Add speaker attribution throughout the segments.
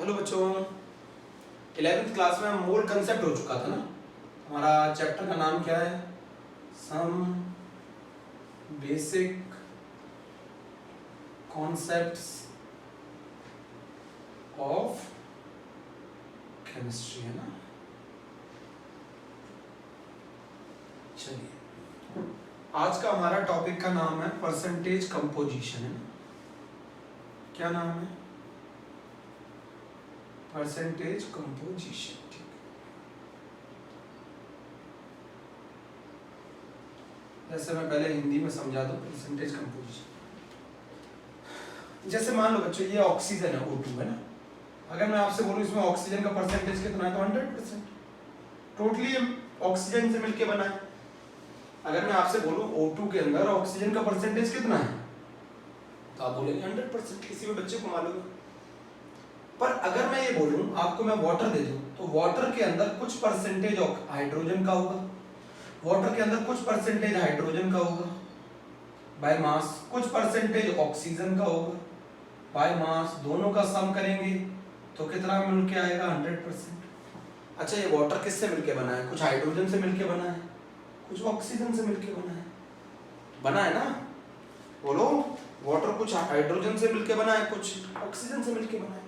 Speaker 1: Hello बच्चों, 11th class में मोल concept हो चुका था ना। हमारा चैप्टर का नाम क्या है? Some basic concepts of chemistry है ना। चलिए, आज का हमारा टॉपिक का नाम है परसेंटेज कंपोजिशन, है ना। क्या नाम है? Percentage composition. ठीक, जैसे मैं पहले हिंदी में समझा दूं परसेंटेज कंपोजिशन। जैसे मान लो बच्चों, ये ऑक्सीजन है, O2 है ना। अगर मैं आपसे बोलूं इसमें ऑक्सीजन का परसेंटेज कितना है, तो 100% टोटली ऑक्सीजन से मिलके बना है। अगर मैं आपसे बोलूं O2 के अंदर ऑक्सीजन का परसेंटेज कितना है, तो आप बोलेंगे 100%, किसी भी बच्चे को मालूम है। पर अगर मैं ये बोलूं आपको, मैं वाटर दे दूं, तो वाटर के अंदर कुछ परसेंटेज हाइड्रोजन का होगा, वाटर के अंदर कुछ परसेंटेज हाइड्रोजन का होगा बाय मास, कुछ परसेंटेज ऑक्सीजन का होगा बाय मास। दोनों का सम करेंगे तो कितना मिलके आएगा? 100%। अच्छा, ये वाटर किससे मिलके बना है? कुछ हाइड्रोजन से मिलके बना है, कुछ ऑक्सीजन से मिलके बना है ना। बोलो, वाटर कुछ हाइड्रोजन से मिलके बना है, कुछ ऑक्सीजन से मिलके बना है।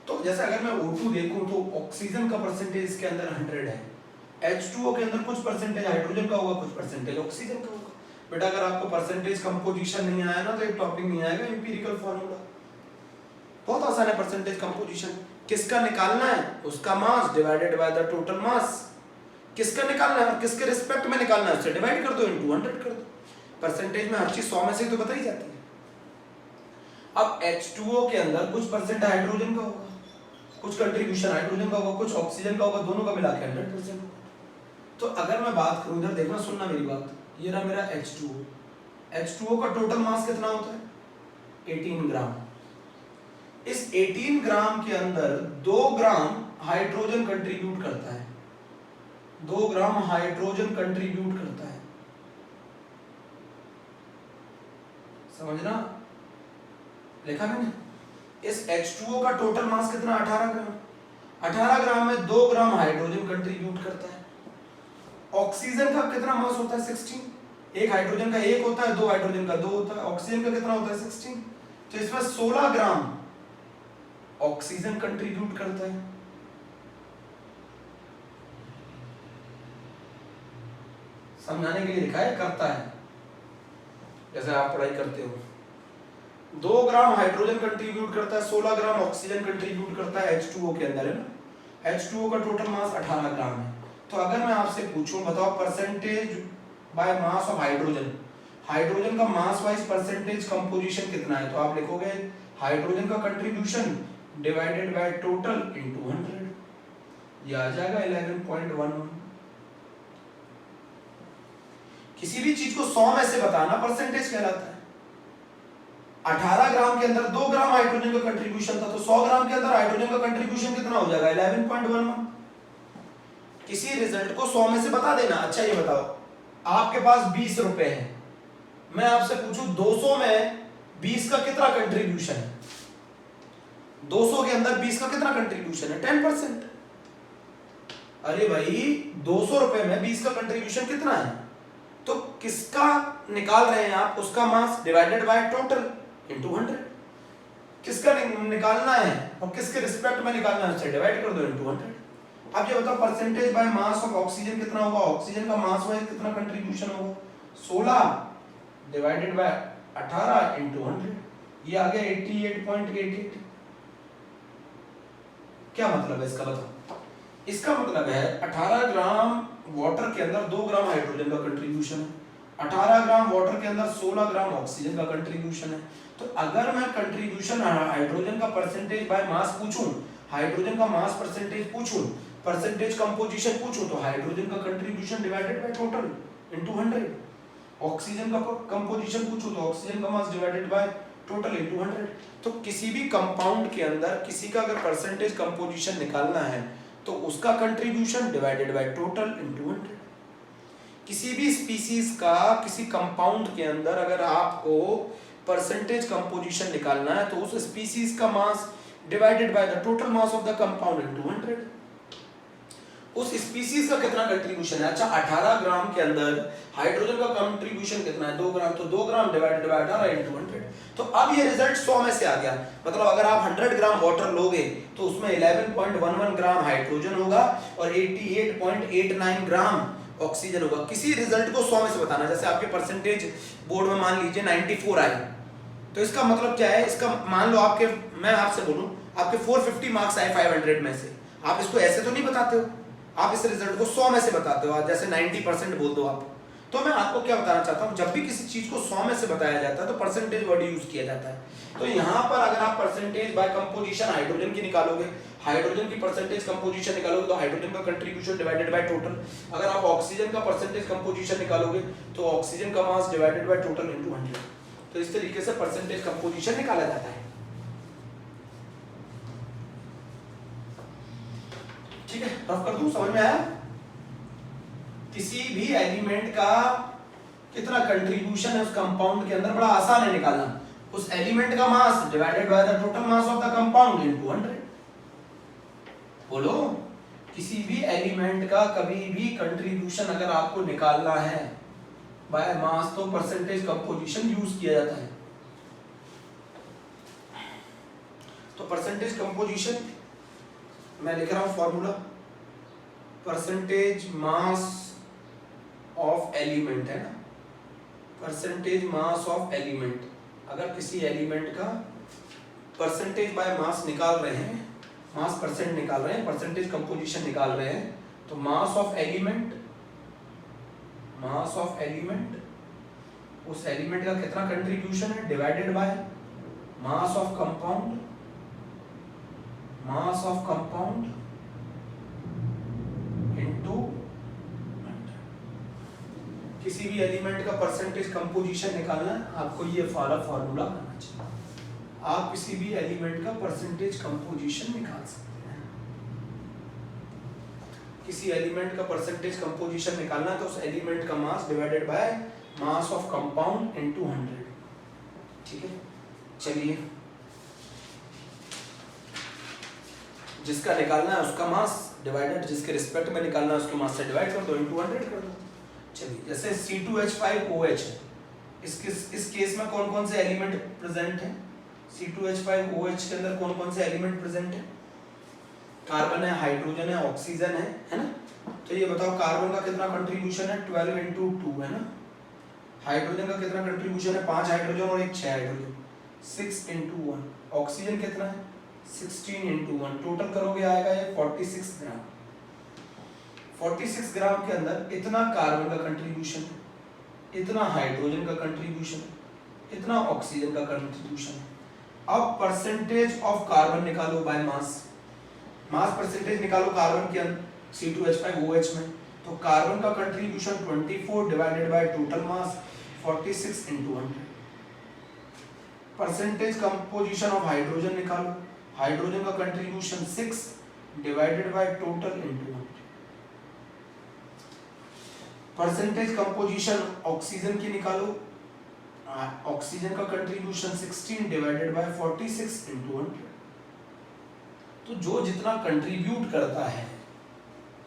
Speaker 1: तो जैसे अगर मैं O2 देखूं तो ऑक्सीजन का परसेंटेज इसके अंदर 100 है, H2O के अंदर कुछ परसेंटेज हाइड्रोजन का होगा, कुछ परसेंटेज ऑक्सीजन का होगा। बेटा, अगर आपको परसेंटेज कंपोजिशन नहीं आया ना, तो एक टॉपिक नहीं आएगा एम्पिरिकल फॉर्मूला। बहुत आसान है परसेंटेज कंपोजिशन। किसका निकालना है? उसका मास divided by the total mass. किसका निकालना है और किसके रिस्पेक्ट में निकालना है, उससे डिवाइड कर दो, इनटू 100 कर दो। परसेंटेज में हर चीज 100 में से तो बताई जाती है। अब H2O के अंदर कुछ परसेंट हाइड्रोजन का होगा, कुछ कंट्रीब्यूशन हाइड्रोजन का होगा, कुछ ऑक्सीजन का होगा, दोनों का मिला के 100% होगा। तो अगर मैं बात करूं, इधर देखना, सुनना मेरी बात। ये रहा मेरा H2O का टोटल मास कितना होता है? 18 ग्राम। इस 18 ग्राम के अंदर 2 ग्राम हाइड्रोजन कंट्रीब्यूट करता है, 2 ग्राम हाइड्रोजन कंट्रीब्यूट करता है। समझना, लिखा मैंने। इस H2O का टोटल मास कितना? 18 ग्राम। 18 ग्राम में 2 ग्राम हाइड्रोजन कंट्रीब्यूट करता है। ऑक्सीजन का कितना मास होता है? 16। एक हाइड्रोजन का 1 होता है, 2 हाइड्रोजन का 2 होता है। ऑक्सीजन का कितना होता है? 16। तो इसमें 16 ग्राम ऑक्सीजन कंट्रीब्यूट करता है। समझाने के लिए लिखा है, करता है, जैसे आप पढ़ाई करते हो। 2 ग्राम हाइड्रोजन कंट्रीब्यूट करता है, 16 ग्राम ऑक्सीजन कंट्रीब्यूट करता है H2O के अंदर, है ना। H2O का टोटल मास 18 ग्राम है। तो अगर मैं आपसे पूछूं, बताओ percentage by mass of hydrogen, hydrogen का मास वाइज परसेंटेज कंपोजिशन कितना है, तो आप लिखोगे हाइड्रोजन का contribution divided by total into 100। ये आ जाएगा 11.11। किसी भी चीज को 100 में से बताना परसेंटेज कहलाता है। 18 ग्राम के अंदर 2 ग्राम हाइड्रोजन का कंट्रीब्यूशन था, तो 100 ग्राम के अंदर हाइड्रोजन का कंट्रीब्यूशन कितना हो जाएगा? 11.11। किसी रिजल्ट को 100 में से बता देना। अच्छा, ये बताओ, आपके पास 20 रुपए है, मैं आपसे पूछूं 200 में 20 का कितना कंट्रीब्यूशन है? 200 के अंदर 20 का कितना कंट्रीब्यूशन है? 10%। अरे भाई, 200 रुपए में 20 का कंट्रीब्यूशन कितना है? तो किसका निकाल रहे हैं आप? उसका मास डिवाइडेड बाय टोटल इनटू 100। किसका निकालना है और किसके रिस्पेक्ट में निकालना है, उससे डिवाइड कर दो इनटू 100। अब ये बताओ percentage by mass of oxygen कितना होगा? ऑक्सीजन का मास वाइज कितना कंट्रीब्यूशन होगा? 16 डिवाइडेड बाय 18 इनटू 100। ये आ गया 88.88। क्या मतलब है इसका, बताओ। इसका मतलब है 18 ग्राम वाटर के अंदर 2 ग्राम हाइड्रोजन का कंट्रीब्यूशन है, 18 ग्राम वाटर के अंदर 16 ग्राम ऑक्सीजन का कंट्रीब्यूशन है। तो अगर मैं कंट्रीब्यूशन हाइड्रोजन का परसेंटेज बाय मास पूछूं, हाइड्रोजन का मास परसेंटेज पूछूं, परसेंटेज कंपोजिशन पूछूं, तो हाइड्रोजन का contribution divided by total into 100। Oxygen का कंपोजिशन पूछूं, तो ऑक्सीजन का mass divided by total into 100। तो किसी भी कंपाउंड के अंदर किसी का अगर परसेंटेज कंपोजिशन निकालना है, तो उसका contribution divided by total into 100। किसी भी स्पीसीज का किसी कंपाउंड के अंदर अगर आपको परसेंटेज कंपोजिशन निकालना है, तो उस स्पीसीज का mass divided by the total mass of the compound into 100। उस स्पीसीज का कितना कंट्रीब्यूशन है? अच्छा 18 ग्राम के अंदर हाइड्रोजन का कंट्रीब्यूशन कितना है? 2 ग्राम, तो 2 ग्राम डिवाइडेड बाय 18 इनटू 100। तो अब ये रिजल्ट 100 में से आ गया। मतलब अगर आप 100 ग्राम वाटर लोगे तो उसमें 11.11 ग्राम हाइड्रोजन होगा और 88.89 ग्राम ऑक्सीजन होगा। किसी रिजल्ट को 100 में से बताना, जैसे आपके परसेंटेज बोर्ड में मान लीजिए 94 आई, तो इसका मतलब क्या है? इसका मान लो आपके, मैं आपसे बोलूं आपके 450 मार्क्स आए 500 में से, आप इसको ऐसे तो नहीं बताते हो, आप इस रिजल्ट को 100 में से बताते हो, जैसे 90% बोल दो आप। तो मैं आपको क्या बताना चाहता हूं, जब भी किसी चीज को 100 में से बताया जाता है तो परसेंटेज वर्ड यूज किया जाता है। तो यहाँ पर अगर आप परसेंटेज बाय कंपोजिशन हाइड्रोजन की निकालोगे, हाइड्रोजन की परसेंटेज कंपोजिशन निकालोगे तो हाइड्रोजन का कंट्रीब्यूशन डिवाइडेड बाय टोटल। अगर आप ऑक्सीजन का परसेंटेज कंपोजिशन निकालोगे तो ऑक्सीजन का mass divided by total into 100। तो इस तरीके से परसेंटेज कंपोजिशन निकाला जाता है। ठीक है, रफ कर दूं, समझ में आया? किसी भी एलिमेंट का कितना कंट्रीब्यूशन है उस कंपाउंड के अंदर, बड़ा आसान है निकालना। उस एलिमेंट का mass divided by the total mass of the compound into 100। बोलो, किसी भी एलिमेंट का कभी भी कंट्रीब्यूशन अगर आपको निकालना है बाय मास तो परसेंटेज कंपोजिशन यूज किया जाता है। तो परसेंटेज कंपोजिशन मैं लिख रहा हूं formula, percentage mass of element है ना, परसेंटेज मास ऑफ एलिमेंट। अगर किसी एलिमेंट का परसेंटेज बाय मास निकाल रहे हैं, मास परसेंट निकाल रहे हैं, परसेंटेज कंपोजिशन निकाल रहे हैं, तो mass of element, mass of element, उस एलिमेंट का कितना कंट्रीब्यूशन है divided by mass of compound, mass of compound into 100। किसी भी एलिमेंट का परसेंटेज कंपोजिशन निकालना है आपको, ये फॉर्मूला आना चाहिए। आप किसी भी एलिमेंट का परसेंटेज कंपोजिशन निकाल सकते हैं। किसी एलिमेंट का परसेंटेज कंपोजिशन निकालना है तो उस एलिमेंट का mass divided by mass of compound into 100। ठीक है, चलिए, जिसका निकालना है उसका मास डिवाइडेड, जिसके रिस्पेक्ट में निकालना है उसके मास से डिवाइड कर दो, इनटू 100 कर दो। चलिए, जैसे C2H5OH है, इस केस में कौन कौन से एलिमेंट प्रेजेंट हैं? C2H5OH के अंदर कौन कौन से एलिमेंट प्रेजेंट है? कार्बन है, हाइड्रोजन है, ऑक्सीजन है ना? तो ये बताओ, कार्बन का कितना कंट्रीब्यूशन है? 12 इंटू 2 है ना। हाइड्रोजन का कितना कंट्रीब्यूशन है? 5 हाइड्रोजन और 6 हाइड्रोजन, 6 इंटू 1। ऑक्सीजन कितना है? 16 इंटू 1। टोटल करोगे आएगा ये 46 ग्राम। 46 ग्राम के अंदर इतना कार्बन का कंट्रीब्यूशन है, इतना हाइड्रोजन का कंट्रीब्यूशन है, इतना ऑक्सीजन का कंट्रीब्यूशन है। अब परसेंटेज ऑफ कार्बन निकालो बाय मास, मास परसेंटेज निकालो कार्बन के अंदर C2H5OH में। तो कार्बन का contribution 24 divided by total mass 46 into 100। Percentage composition of hydrogen निकालो, हाइड्रोजन का contribution 6 divided by total into 100। Percentage composition oxygen की निकालो, ऑक्सीजन का कंट्रीब्यूशन 16 डिवाइडेड बाय 46 इंटू 100। तो जो जितना कंट्रीब्यूट करता है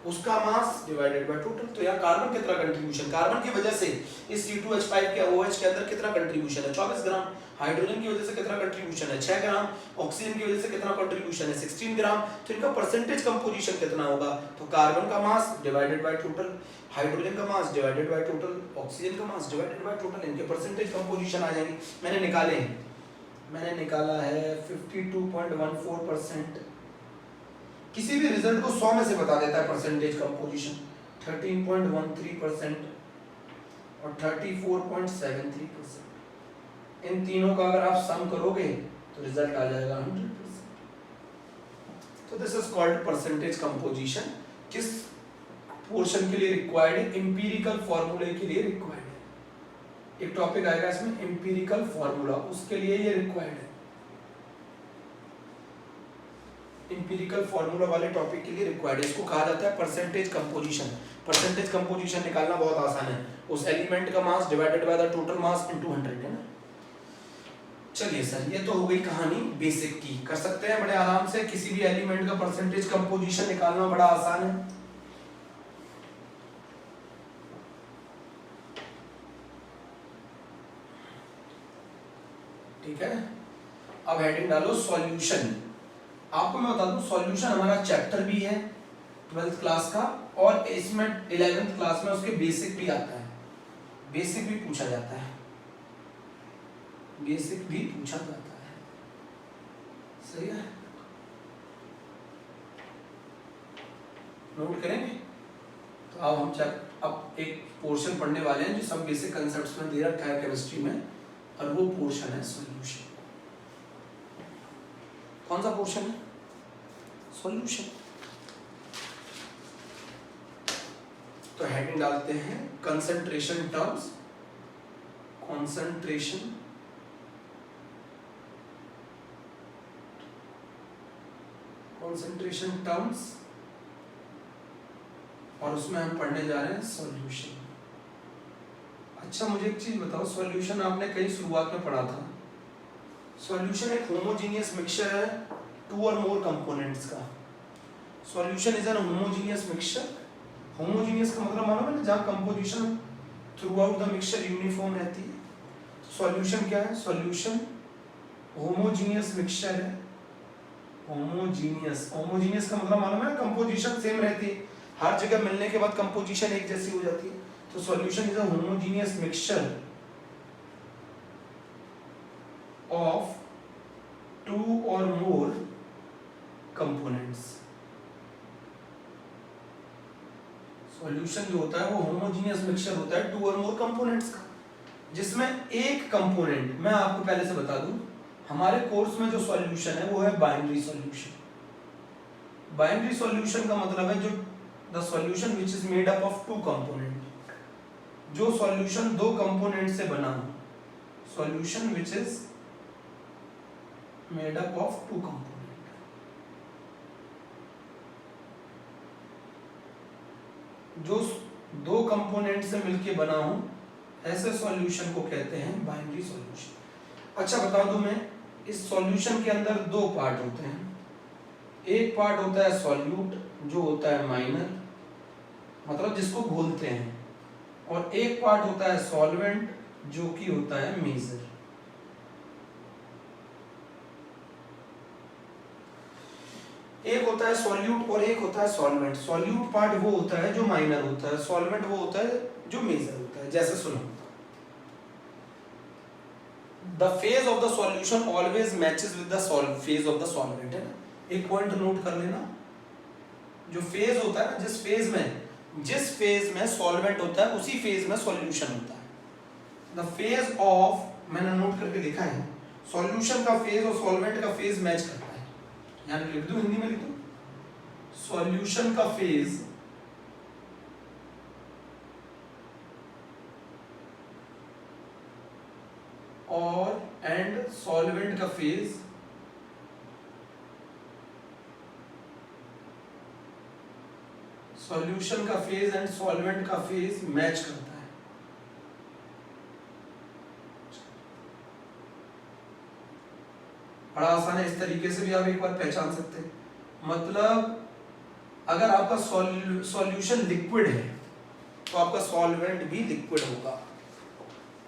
Speaker 1: उसका मास डिवाइडेड बाय टोटल। तो यहाँ कार्बन कितना कंट्रीब्यूशन, कार्बन की वजह से इस C2H5 के OH के अंदर कितना कंट्रीब्यूशन है? 24 ग्राम। हाइड्रोजन की वजह से कितना कंट्रीब्यूशन है? 6 ग्राम। ऑक्सीजन की वजह से कितना कंट्रीब्यूशन है? 16 ग्राम। तो इनका परसेंटेज कंपोजिशन कितना होगा? तो कार्बन का mass divided by total, hydrogen का mass divided by total, oxygen का मास डिवाइडेड बाय टोटल, इनके परसेंटेज कंपोजिशन आ जाएंगे। मैंने निकाले हैं, मैंने निकाला है 52.14%। किसी भी रिजल्ट को 100 में से बता देता है परसेंटेज कंपोजिशन। 13.13% और 34.73%। इन तीनों का अगर आप सम करोगे तो रिजल्ट आ जाएगा 100%। तो this is called percentage composition. किस पोर्शन के लिए रिक्वायर्ड है? एम्पिरिकल फॉर्मूले के लिए रिक्वायर्ड है। एक टॉपिक आएगा इसमें एम्पिरिकल फॉर्मूला, उसके लिए ये रिक्वायर्ड है। एम्पिरिकल फॉर्मूला वाले टॉपिक के लिए रिक्वायर्ड है। इसको कहा जाता है परसेंटेज कंपोजिशन। परसेंटेज कंपोजिशन निकालना बहुत आसान है। उस एलिमेंट का mass divided by the total mass into 100 है ना। चलिए सर, ये तो हो गई कहानी बेसिक की, कर सकते हैं बड़े आराम से। किसी भी एलिमेंट का परसेंटेज कंपोजिशन निकालना बड़ा आसान है। ठीक है, अब हेडिंग डालो सॉल्यूशन। आपको मैं बता दूं, सॉल्यूशन हमारा चैप्टर भी है 12th क्लास का, और इसमें 11th क्लास में उसके बेसिक भी आता है, बेसिक भी पूछा जाता है, बेसिक भी पूछा जाता है। सही है, नोट करेंगे। तो अब हम अब एक पोर्शन पढ़ने वाले हैं जो सब बेसिक कंसेप्ट्स में दे रखा है केमिस्ट्री में, और वो पोर्शन है सॉल्यूशन। कौन सा पोर्शन है? सॉल्यूशन। तो हेडिंग डालते हैं concentration terms, concentration concentration terms, और उसमें हम पढ़ने जा रहे हैं सॉल्यूशन। अच्छा, मुझे एक चीज बताओ, सॉल्यूशन आपने कहीं शुरुआत में पढ़ा था। सॉल्यूशन एक होमोजीनियस मिक्सचर है टू और मोर कंपोनेंट्स का। Solution is an homogeneous mixture. Homogeneous का मतलब मालूम है ना, जहाँ composition through out the mixture uniform रहती है। सॉल्यूशन क्या है? सॉल्यूशन होमोजीनियस मिक्सचर है। होमोजीनियस, होमोजीनियस का मतलब मालूम है, कंपोजिशन सेम रहती है, हर जगह मिलने के बाद कंपोजिशन एक जैसी हो जाती है। तो solution is a homogeneous mixture of two or more components. Solution जो होता है वो होमोजीनियस मिक्सचर होता है टू और मोर कंपोनेंट्स का, जिसमें एक कंपोनेंट, मैं आपको पहले से बता दूं, हमारे कोर्स में जो सॉल्यूशन है वो है बाइनरी सॉल्यूशन। बाइनरी सॉल्यूशन का मतलब है जो the solution which is made up of two component, जो सॉल्यूशन दो कंपोनेंट से बना हो। Solution which is made up of two component, जो दो कंपोनेंट से मिलके बना हो, ऐसे सॉल्यूशन को कहते हैं बाइनरी सॉल्यूशन। अच्छा बता दूं मैं, इस सॉल्यूशन के अंदर दो पार्ट होते हैं। एक पार्ट होता है सॉल्यूट, जो होता है माइनर, मतलब जिसको घोलते हैं, और एक पार्ट होता है सॉल्वेंट, जो कि होता है मेजर। एक होता है सॉल्यूट और एक होता है सॉल्वेंट। सॉल्यूट पार्ट वो होता है जो माइनर होता है, सॉल्वेंट वो होता है जो मेजर होता है। जैसे सुनो, the phase of the solution always matches with the phase of the solvent, है ना। एक पॉइंट नोट कर लेना, जो फेज होता है ना, जिस फेज में सॉल्वेंट होता है उसी फेज में सॉल्यूशन होता है। द फेज ऑफ, मैंने नोट करके लिखा है, सॉल्यूशन का फेज और सॉल्वेंट का फेज मैच करता है। यहाँ लिख दूं, हिंदी में लिख दूं, सॉल्यूशन का फेज और एंड सॉल्वेंट का फेज सॉल्यूशन का फेज एंड सॉल्वेंट का फेज मैच करता है। बड़ा आसान है, इस तरीके से भी आप एक बार पहचान सकते हैं। मतलब अगर आपका सॉल्यूशन लिक्विड है तो आपका सॉल्वेंट भी लिक्विड होगा।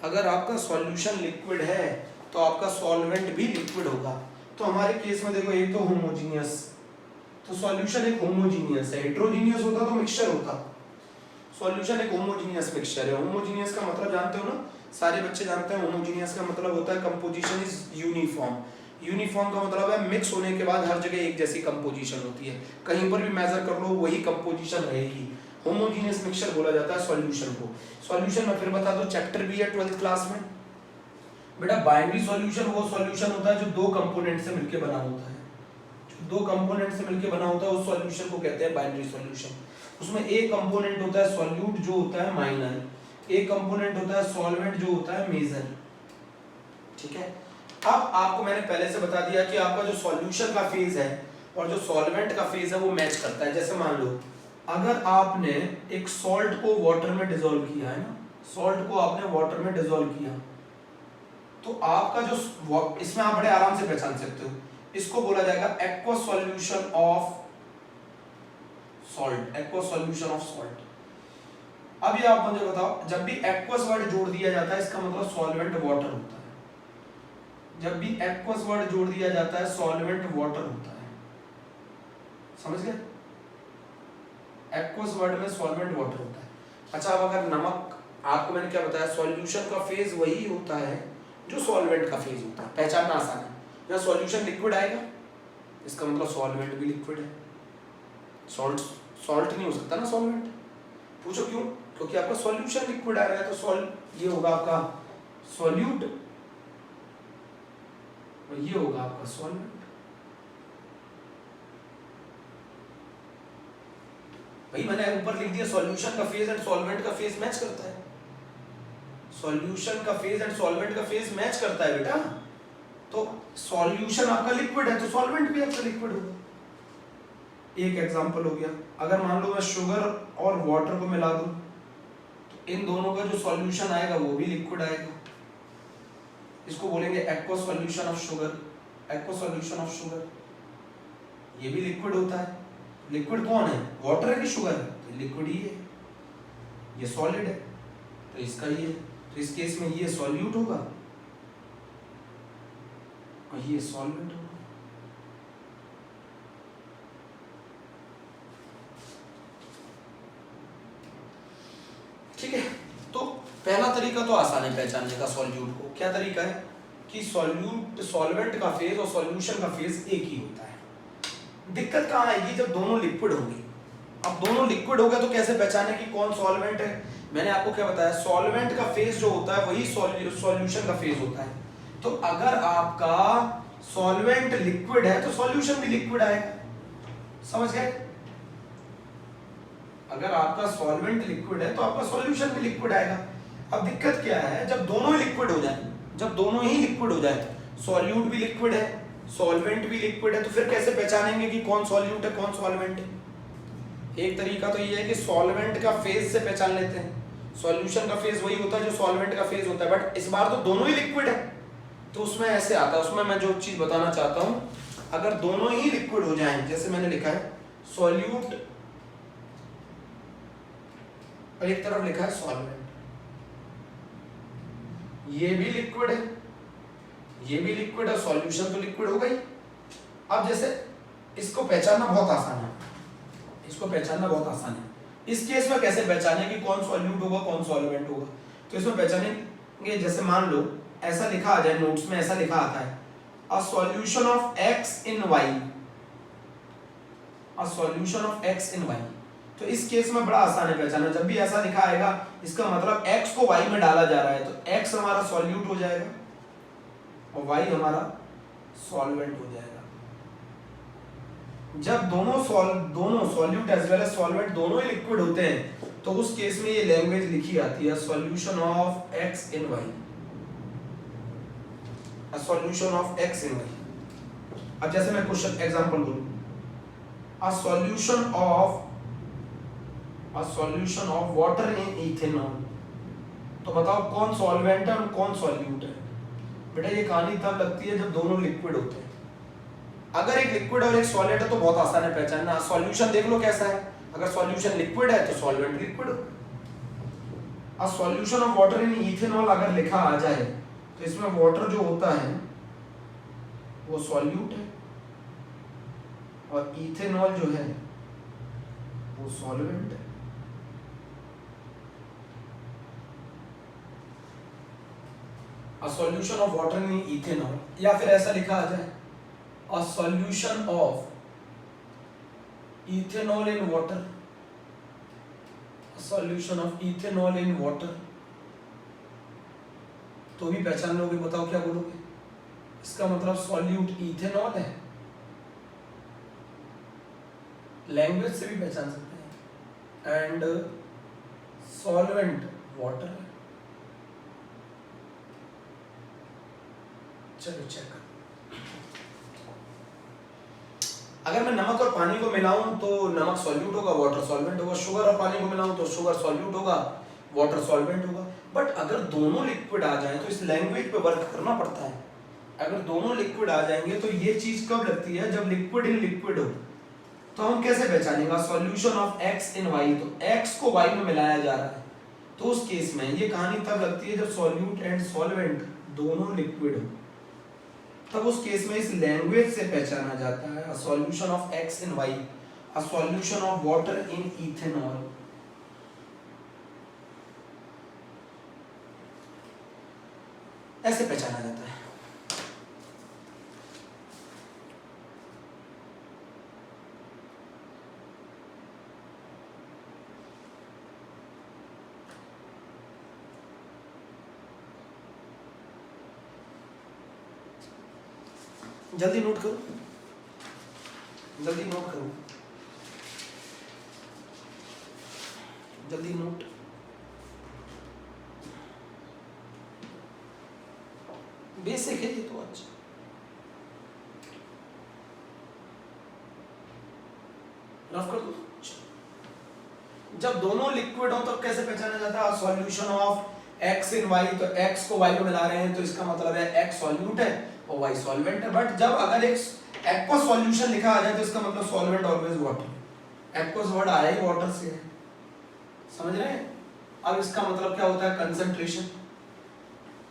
Speaker 1: अगर आपका सॉल्यूशन लिक्विड है तो आपका सॉल्वेंट भी लिक्विड होगा। तो हमारे केस में देखो, एक तो होमोजीनियस, तो सॉल्यूशन एक होमोजीनियस है। हेट्रोजीनियस होता तो मिक्सचर होता। सॉल्यूशन एक होमोजीनियस मिक्सचर है। होमोजीनियस का मतलब जानते हो ना, सारे बच्चे जानते हैं। होमोजीनियस का मतलब होता है कंपोजिशन इज यूनिफॉर्म। यूनिफॉर्म का मतलब है मिक्स होने के बाद हर जगह एक जैसी कंपोजिशन होती है, कहीं पर भी मेजर कर लो वही कंपोजिशन रहेगी। होमोजीनियस मिक्सचर बोला जाता है सॉल्यूशन को। सॉल्यूशन में फिर बता दो, चैप्टर भी है 12th क्लास में बेटा। बाइनरी सॉल्यूशन वो सॉल्यूशन होता है जो दो कंपोनेंट से मिलकर बना होता है। जो दो कंपोनेंट से मिलकर बना होता है उस सॉल्यूशन को कहते हैं बाइनरी सॉल्यूशन। उसमें एक कंपोनेंट होता है सॉल्यूट जो होता है माइनर, एक कंपोनेंट होता है सॉल्वेंट जो होता है मेजर। ठीक है, अब आपको मैंने पहले से बता दिया कि आपका जो सॉल्यूशन का फेज है और जो सॉल्वेंट का फेज है वो मैच करता है। जैसे मान लो अगर आपने एक सॉल्ट को वाटर में डिसॉल्व किया है ना, सॉल्ट को आपने वाटर में डिसॉल्व किया, तो आपका जो इसमें आप बड़े आराम से पहचान सकते हो, इसको बोला जाएगा aqua solution of salt, aqua solution of salt. अब ये आप मुझे बताओ, जब भी एक्वस वर्ड जोड़ दिया जाता है इसका मतलब सॉल्वेंट वाटर होता है। जब भी एक्वस वर्ड जोड़ दिया जाता है सॉल्वेंट वाटर होता है, समझ गए? एक्वस वर्ड में सॉल्वेंट वाटर होता है। अच्छा, अब अगर नमक, आपको मैंने क्या बताया, सॉल्यूशन का फेज वही होता है जो सॉल्वेंट का फेज होता है, पहचानना आसान है। जब सॉल्यूशन लिक्विड आएगा इसका मतलब सॉल्वेंट भी लिक्विड है, सॉल्ट नहीं हो सकता ना सॉल्वेंट। पूछो क्यों? क्योंकि आपका सॉल्यूशन लिक्विड आ रहा है, तो ये होगा आपका सॉल्यूट और ये होगा आपका सॉल्वेंट। भाई मैंने ऊपर लिख दिया सॉल्यूशन का फेज एंड सॉल्वेंट का फेज मैच करता है, सॉल्यूशन का फेज एंड सॉल्वेंट का फेज मैच करता है बेटा। तो सॉल्यूशन आपका लिक्विड है तो सॉल्वेंट भी आपका लिक्विड होगा। एक एग्जांपल हो गया, अगर मान लो मैं शुगर और वाटर को मिला दूं तो इन दोनों का जो सॉल्यूशन आएगा वो भी लिक्विड आएगा। इसको बोलेंगे aqua solution of sugar, aqua solution of sugar. ये भी लिक्विड होता है। लिक्विड कौन है, वाटर है कि शुगर है? तो लिक्विड ही है। ये सॉलिड है तो इसका ये, तो इस केस में ये सॉल्यूट होगा और ये सॉल्वेंट होगा। ठीक है, तो पहला तरीका तो आसान है पहचानने का सॉल्यूट को। क्या तरीका है कि सॉल्वेंट का फेज और सॉल्यूशन का फेज एक ही होता है। दिक्कत कहाँ आएगी, जब दोनों लिक्विड होंगे। अब दोनों लिक्विड हो गए तो कैसे पहचाने कि कौन सॉल्वेंट है? मैंने आपको क्या बताया, सॉल्वेंट का फेज जो होता है वही सॉल्यूशन का फेज होता है। तो अगर आपका सॉल्वेंट लिक्विड है तो सॉल्यूशन भी लिक्विड आएगा, समझ गए? अगर आपका सॉल्वेंट लिक्विड है तो आपका सॉल्यूशन भी लिक्विड आएगा। अब दिक्कत क्या है, जब दोनों लिक्विड हो जाए, जब दोनों ही लिक्विड हो जाए, सॉल्यूट भी लिक्विड है सॉल्वेंट भी लिक्विड है, तो फिर कैसे पहचानेंगे कि कौन सॉल्यूट है कौन सॉल्वेंट है? एक तरीका तो ये है कि सॉल्वेंट का फेज से पहचान लेते हैं। सॉल्यूशन का फेज वही होता है जो सॉल्वेंट का फेज होता है, बट इस बार तो दोनों ही लिक्विड है तो उसमें ऐसे आता है। उसमें मैं जो चीज बताना चाहता हूं, अगर दोनों ही लिक्विड हो जाएं, जैसे मैंने लिखा है सॉल्यूट और एक तरफ लिखा है सॉल्वेंट, ये भी लिक्विड है ये भी लिक्विड है, सॉल्यूशन तो लिक्विड हो गई। अब जैसे इसको पहचानना बहुत आसान है, इसको पहचानना बहुत आसान है। इस केस में कैसे पहचाने कि कौन सॉल्यूट होगा कौन सॉल्वेंट होगा? तो इसमें पहचानेंगे, जैसे मान लो ऐसा लिखा आ जाए, नोट्स में ऐसा लिखा आता है a solution of x in y, a solution of x in y। तो इस केस में बड़ा आसान है पहचानना, जब भी ऐसा लिखा आएगा इसका मतलब x को y में डाला जा रहा है, तो x हमारा सॉल्यूट हो जाएगा और y हमारा सॉल्वेंट हो जाएगा। जब दोनों solute as well as solvent दोनों ही लिक्विड होते हैं तो उस केस में ये लैंग्वेज लिखी आती है solution of x in y, a solution of x in y। अब जैसे मैं क्वेश्चन एग्जांपल बोलूं, a solution of water in ethanol, तो बताओ कौन सॉल्वेंट है और कौन सॉल्यूट है? बेटा ये कहानी तब लगती है जब दोनों लिक्विड होते हैं। अगर एक लिक्विड और एक सॉलिड है तो बहुत आसान है पहचानना। सॉल्यूशन देख लो कैसा है, अगर सॉल्यूशन लिक्विड है तो सॉल्वेंट लिक्विड हो। a solution of water in ethanol अगर लिखा आ जाए तो इसमें वाटर जो होता है वो सॉल्यूट है और इथेनॉल जो है वो सॉल्वेंट है। A solution of water in ethanol, या फिर ऐसा लिखा आ जाए a solution of ethanol in water, a solution of ethanol in water, तो भी पहचान लोगे। बताओ क्या बोलोगे? इसका मतलब सॉल्यूट इथेनॉल है, लैंग्वेज से भी पहचान सकते हैं, एंड सॉल्वेंट वाटर है। चलो चेक। अगर मैं नमक और पानी को मिलाऊं तो नमक सॉल्यूट होगा वाटर सॉल्वेंट होगा, शुगर और पानी को मिलाऊं तो शुगर सॉल्यूट होगा वाटर सॉल्वेंट होगा। बट अगर दोनों लिक्विड आ जाए तो इस लैंग्वेज पे वर्क करना पड़ता है। अगर दोनों लिक्विड आ जाएंगे तो ये चीज कब लगती है, जब लिक्विड इन लिक्विड हो। तो हम कैसे पहचानेंगे solution of x in y, तो x को y में मिलाया जा रहा है, तो उस केस में ये कहानी तब लगती है जब सॉल्यूट एंड सॉल्वेंट दोनों लिक्विड हो, तब उस केस में इस लैंग्वेज से पहचाना जाता है solution of x in y, a solution of water in ethanol. ऐसे पहचाना जाता है। जल्दी नोट करो, जल्दी नोट करो, जल्दी नोट। बेसिक है ये तो आज। रफ कर दो। जब दोनों लिक्विड हो तब कैसे पहचाना जाता है solution of x in y, तो x को y में मिला रहे हैं तो इसका मतलब है x सॉल्यूट है और y सॉल्वेंट है। बट जब अगर एक एक्वस सॉल्यूशन लिखा आ जाए तो इसका मतलब solvent always water. Aqueous word आया ही वाटर से है, समझ रहे हैं। अब इसका मतलब क्या होता है कंसंट्रेशन।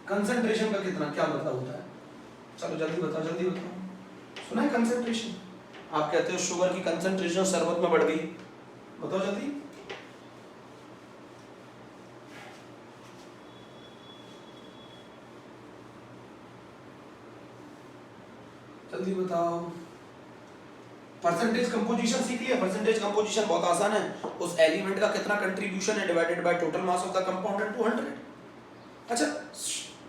Speaker 1: कंसंट्रेशन का कितना क्या मतलब होता है, चलो जल्दी बताओ, जल्दी बताओ। सुना है कंसंट्रेशन? आप कहते हो शुगर की कंसंट्रेशन शरबत में बढ़ गई, बताओ जल्दी। जल्दी बताओ। परसेंटेज कंपोजिशन सीख लिया। परसेंटेज कंपोजिशन बहुत आसान है, उस एलिमेंट का कितना कंट्रीब्यूशन है divided by total mass of the compound into 100। अच्छा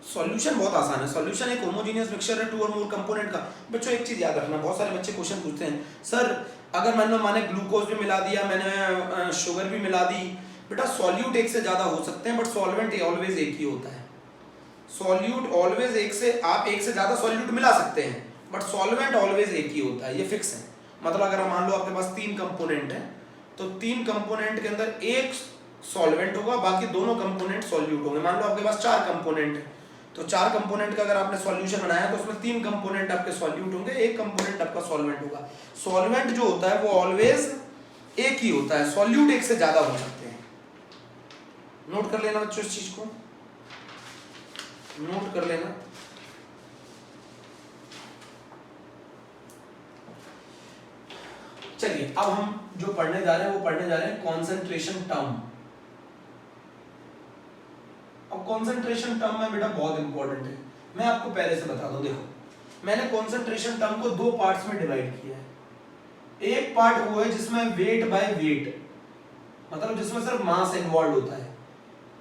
Speaker 1: सॉल्यूशन बहुत आसान है। सॉल्यूशन एक होमोजेनियस मिक्सचर है टू और मोर कंपोनेंट का। बच्चों एक चीज याद रखना, बहुत सारे बच्चे क्वेश्चन पूछते हैं सर अगर मैंने ग्लूकोज भी मिला दिया, मैंने शुगर भी मिला दी, बेटा सॉल्यूट एक से ज्यादा हो सकते हैं बट सॉल्वेंट ऑलवेज एक ही होता है। सॉल्यूट ऑलवेज एक से, आप एक से ज्यादा सॉल्यूट मिला सकते हैं बट सॉल्वेंट ऑलवेज एक ही होता है, ये फिक्स है। मतलब अगर मान लो आपके पास 3 कंपोनेंट है तो 3 कंपोनेंट के अंदर एक सॉल्वेंट होगा, बाकी दोनों कंपोनेंट सॉल्यूट होंगे। मान लो आपके पास 4 कंपोनेंट है तो 4 कंपोनेंट का अगर आपने सॉल्यूशन बनाया तो उसमें 3 कंपोनेंट आपके सॉल्यूट होंगे, एक कंपोनेंट आपका सॉल्वेंट होगा। सॉल्वेंट जो होता है वो ऑलवेज एक ही होता है, सॉल्यूट एक से ज्यादा हो सकते हैं। नोट कर लेना बच्चों, इस चीज को नोट कर लेना। चलिए अब हम जो पढ़ने जा रहे हैं वो पढ़ने जा रहे हैं कॉन्सेंट्रेशन टर्म। अब कॉन्सेंट्रेशन टर्म में बेटा बहुत इंपॉर्टेंट है, मैं आपको पहले से बता दूं। देखो मैंने कॉन्सेंट्रेशन टर्म को 2 पार्ट्स में डिवाइड किया है। एक पार्ट वो है जिसमें वेट बाय वेट, मतलब जिसमें सिर्फ मास इन्वॉल्व होता है।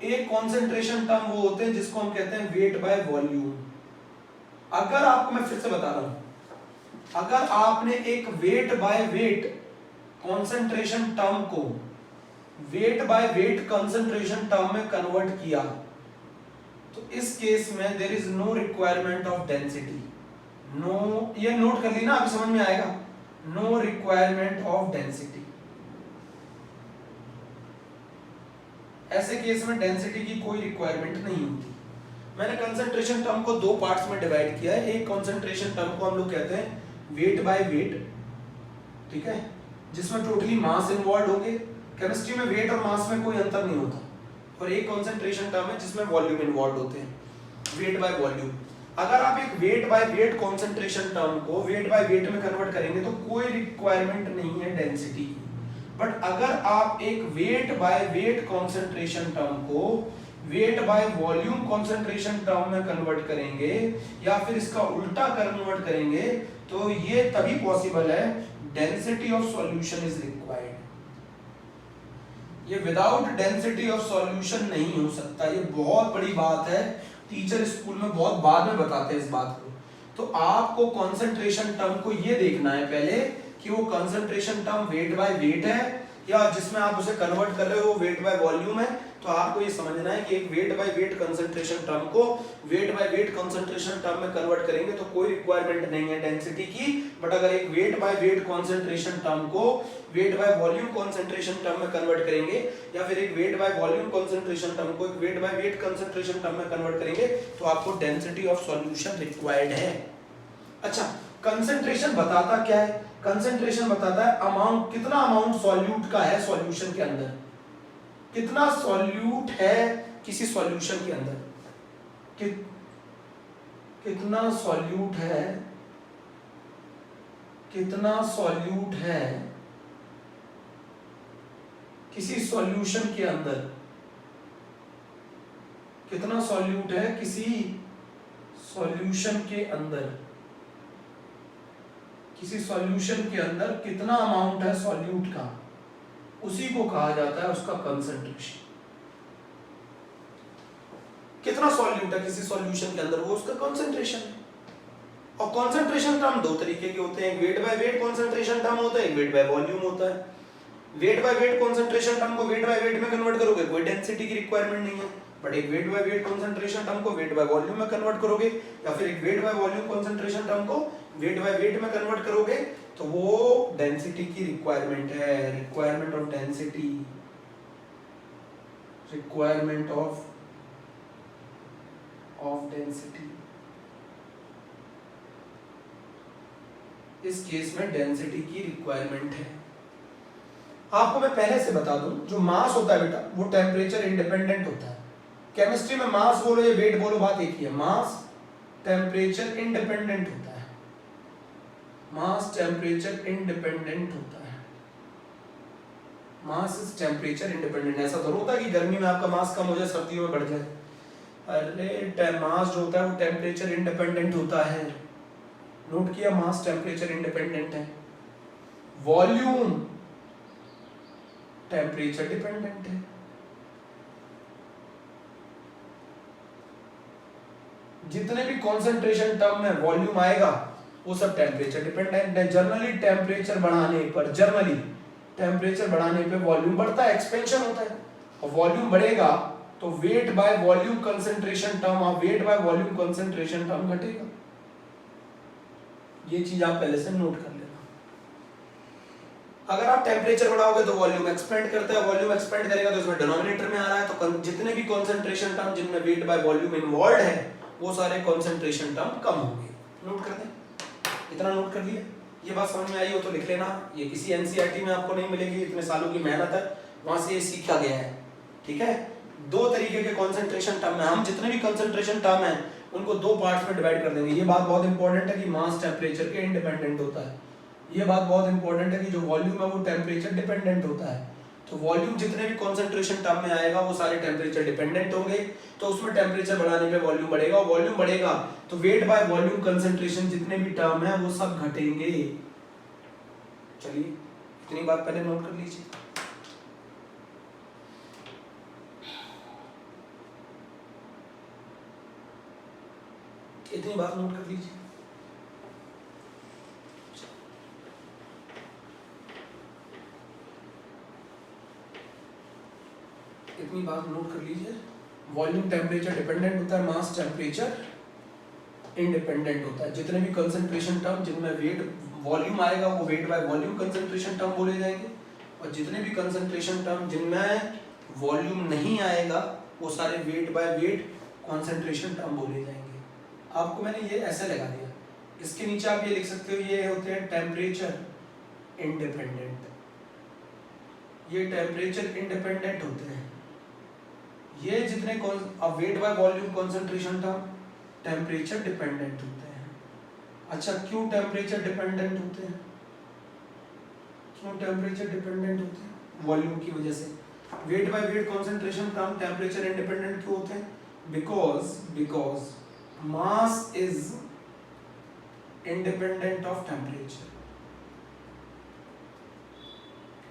Speaker 1: एक कॉन्सेंट्रेशन टर्म वो होते हैं जिसको हम कहते हैं वेट बाय वॉल्यूम। अगर आपको, मैं फिर से बता रहा हूं, अगर आपने एक weight by weight concentration term को weight by weight concentration term में कन्वर्ट किया तो इस केस में there is no requirement of density. No, ये नोट कर ली ना, अभी समझ में आएगा। No requirement of density. ऐसे केस में डेंसिटी की कोई रिक्वायरमेंट नहीं होती। मैंने कंसंट्रेशन टर्म को 2 पार्ट्स में डिवाइड किया है। एक कंसंट्रेशन टर्म को हम लोग कहते हैं वेट बाय वेट, ठीक है, जिसमें टोटली मास इन्वॉल्व होंगे। केमिस्ट्री में वेट और मास में कोई अंतर नहीं होता। और एक कंसंट्रेशन टर्म है जिसमें वॉल्यूम इन्वॉल्व होते हैं, वेट बाय वॉल्यूम। अगर आप एक weight by weight concentration term को वेट बाय वेट में कन्वर्ट करेंगे तो कोई रिक्वायरमेंट नहीं है डेंसिटी की। बट अगर आप एक weight by weight concentration term को weight by volume concentration term में कन्वर्ट करेंगे या फिर इसका उल्टा कन्वर्ट करेंगे तो ये तभी पॉसिबल है, density of solution is required. ये विदाउट डेंसिटी ऑफ सॉल्यूशन नहीं हो सकता। ये बहुत बड़ी बात है, टीचर स्कूल में बहुत बाद में बताते हैं इस बात को। तो आपको कंसंट्रेशन टर्म को ये देखना है पहले कि वो concentration term wait by wait है या जिसमें आप उसे कन्वर्ट कर रहे हो वेट बाय वॉल्यूम है, तो आपको ये समझना है कि एक weight by weight concentration term को weight by weight concentration term में कन्वर्ट करेंगे तो कोई रिक्वायरमेंट नहीं है डेंसिटी की, बट अगर एक weight by weight concentration term को weight by volume concentration term में कन्वर्ट करेंगे या फिर एक weight by volume concentration term को एक weight by weight concentration term में कन्वर्ट करेंगे तो आपको डेंसिटी ऑफ सॉल्यूशन रिक्वायर्ड है। अच्छा, कंसंट्रेशन बताता क्या है? कंसंट्रेशन बताता है अमाउंट, कितना अमाउंट सॉल्यूट का है सॉल्यूशन के अंदर, कितना सॉल्यूट है किसी सॉल्यूशन के अंदर, कितना सॉल्यूट है, कितना सॉल्यूट है किसी सॉल्यूशन के अंदर, कितना सॉल्यूट है किसी सॉल्यूशन के अंदर, किसी सॉल्यूशन के अंदर कितना अमाउंट है सॉल्यूट का, उसी को कहा जाता है उसका कंसंट्रेशन। कितना सॉल्यूट है किसी सॉल्यूशन के अंदर वो उसका कंसंट्रेशन है। और कंसंट्रेशन टर्म दो तरीके के होते हैं, wait by weight concentration term होता है, एक वेट बाय वॉल्यूम होता है। Weight by weight concentration term को वेट बाय वेट में कन्वर्ट करोगे कोई डेंसिटी की रिक्वायरमेंट नहीं है, बट एक weight by weight concentration term को वेट बाय वॉल्यूम में कन्वर्ट करोगे या फिर एक weight by volume concentration term को वेट बाय वेट में कन्वर्ट करोगे तो वो डेंसिटी की रिक्वायरमेंट है, requirement of density, requirement of density. इस केस में डेंसिटी की रिक्वायरमेंट है। आपको मैं पहले से बता दूं, जो मास होता है बेटा वो टेम्परेचर इंडिपेंडेंट होता है। केमिस्ट्री में मास बोलो या वेट बोलो बात एक ही है, मास टेम्परेचर इंडिपेंडेंट होता है, मास टेम्परेचर इंडिपेंडेंट होता है, मास इज टेम्परेचर इंडिपेंडेंट। ऐसा जरूर होता है कि गर्मी में आपका मास कम हो जाए सर्दियों में बढ़ जाए, अरे मास जो होता है वो टेम्परेचर इंडिपेंडेंट होता है। नोट किया, मास टेम्परेचर इंडिपेंडेंट है। वॉल्यूम टेम्परेचर डिपेंडेंट है। जितने भी कॉन्सेंट्रेशन टर्म में वॉल्यूम आएगा वो सब टेम्परेचर डिपेंडेंट है। जनरली टेम्परेचर बढ़ाने पर वॉल्यूम बढ़ता है, एक्सपेंशन होता है, और वॉल्यूम बढ़ेगा तो weight by volume concentration term और weight by volume concentration term घटेगा। ये चीज आप पहले से नोट कर लेना। अगर आप टेम्परेचर बढ़ाओगे तो वॉल्यूम एक्सपेंड करता है, वॉल्यूम एक्सपेंड करेगा तो इसमें डिनोमिनेटर में आ रहा है, तो जितने भी कंसंट्रेशन टर्म जिनमें वेट बाय वॉल्यूम इन्वॉल्व है वो सारे कंसंट्रेशन टर्म कम होंगे। नोट कर दें, इतना नोट कर लिया। ये बात समझ में आई हो तो लिख लेना, ये किसी एनसीईआरटी में आपको नहीं मिलेगी, इतने सालों की मेहनत है, वहां से ये सीखा गया है। ठीक है, दो तरीके के कंसंट्रेशन टर्म है, हम जितने भी कंसंट्रेशन टर्म है उनको दो पार्ट्स में डिवाइड कर देंगे। ये बात बहुत इंपॉर्टेंट है कि मास टेम्परेचर के इंडिपेंडेंट होता है। ये बात बहुत इंपॉर्टेंट है कि जो वॉल्यूम है वो टेम्परेचर डिपेंडेंट होता है। तो वॉल्यूम जितने भी कंसंट्रेशन टर्म में आएगा वो सारे टेम्परेचर डिपेंडेंट होंगे, तो उसमें टेम्परेचर बढ़ाने पे वॉल्यूम बढ़ेगा, और वॉल्यूम बढ़ेगा तो वेट बाय वॉल्यूम कंसंट्रेशन जितने भी टर्म है वो सब घटेंगे। चलिए इतनी बात पहले नोट कर लीजिए। इतनी बात नोट कर लीजिए। इतनी बात नोट कर लीजिए। वॉल्यूम टेम्परेचर डिपेंडेंट होता है, मास टेम्परेचर इंडिपेंडेंट होता है। जितने भी कंसंट्रेशन टर्म जिनमें वेट वॉल्यूम आएगा वो wait by volume concentration term बोले जाएंगे, और जितने भी कंसंट्रेशन टर्म जिनमें वॉल्यूम नहीं आएगा वो सारे wait by weight concentration term बोले जाएंगे। आपको मैंने ये ऐसे लगा दिया, इसके नीचे आप ये लिख सकते हो, ये होते हैं टेम्परेचर इंडिपेंडेंट, ये टेम्परेचर इंडिपेंडेंट होते हैं। ये जितने अब wait by volume concentration term temperature dependent होते हैं। अच्छा, क्यों टेम्परेचर डिपेंडेंट होते हैं? क्यों टेम्परेचर डिपेंडेंट होते हैं? वॉल्यूम की वजह से। Wait by weight concentration term temperature independent क्यों होते हैं? Because mass is independent of temperature।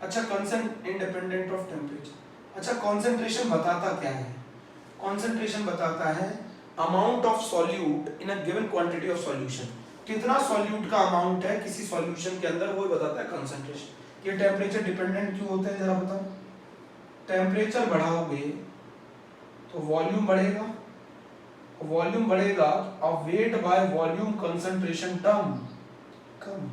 Speaker 1: अच्छा, constant independent of temperature। अच्छा, concentration बताता क्या है? concentration बताता है amount of solute in a given quantity of solution। कितना solute का amount है किसी solution के अंदर वो बताता है concentration। ये टेम्परेचर डिपेंडेंट क्यों होते हैं जरा बताओ। टेम्परेचर बढ़ाओगे तो वॉल्यूम बढ़ेगा, वॉल्यूम बढ़ेगा और weight by volume concentration term कम।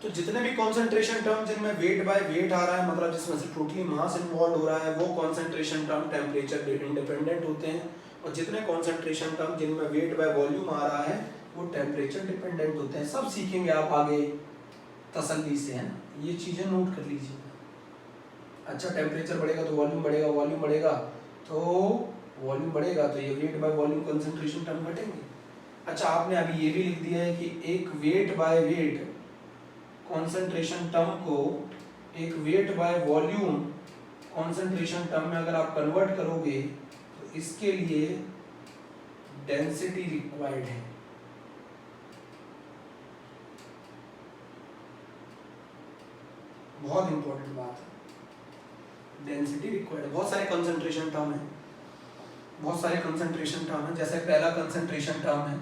Speaker 1: तो जितने भी कंसंट्रेशन टर्म जिनमें वेट बाय वेट आ रहा है, मतलब जिसमें से टोटली मास इन्वॉल्व हो रहा है, वो कंसंट्रेशन टर्म टेम्परेचर इंडिपेंडेंट होते हैं। और जितने कंसंट्रेशन टर्म जिनमें वेट बाय वॉल्यूम आ रहा है वो टेम्परेचर डिपेंडेंट होते हैं। सब सीखेंगे आप आगे तसल्ली से, है ना, ये चीजें नोट कर लीजिए। अच्छा, टेम्परेचर बढ़ेगा तो वॉल्यूम बढ़ेगा, वॉल्यूम बढ़ेगा तो वॉल्यूम बढ़ेगा तो ये weight by volume concentration term घटेंगे। अच्छा, आपने अभी ये भी लिख दिया है कि एक weight by weight concentration term को एक weight by volume concentration term में अगर आप कन्वर्ट करोगे तो इसके लिए डेंसिटी रिक्वायर्ड है। बहुत इंपॉर्टेंट बात है, डेंसिटी रिक्वायर्ड है। बहुत सारे कंसंट्रेशन टर्म है, बहुत सारे कंसंट्रेशन टर्म है। जैसे पहला कंसंट्रेशन टर्म है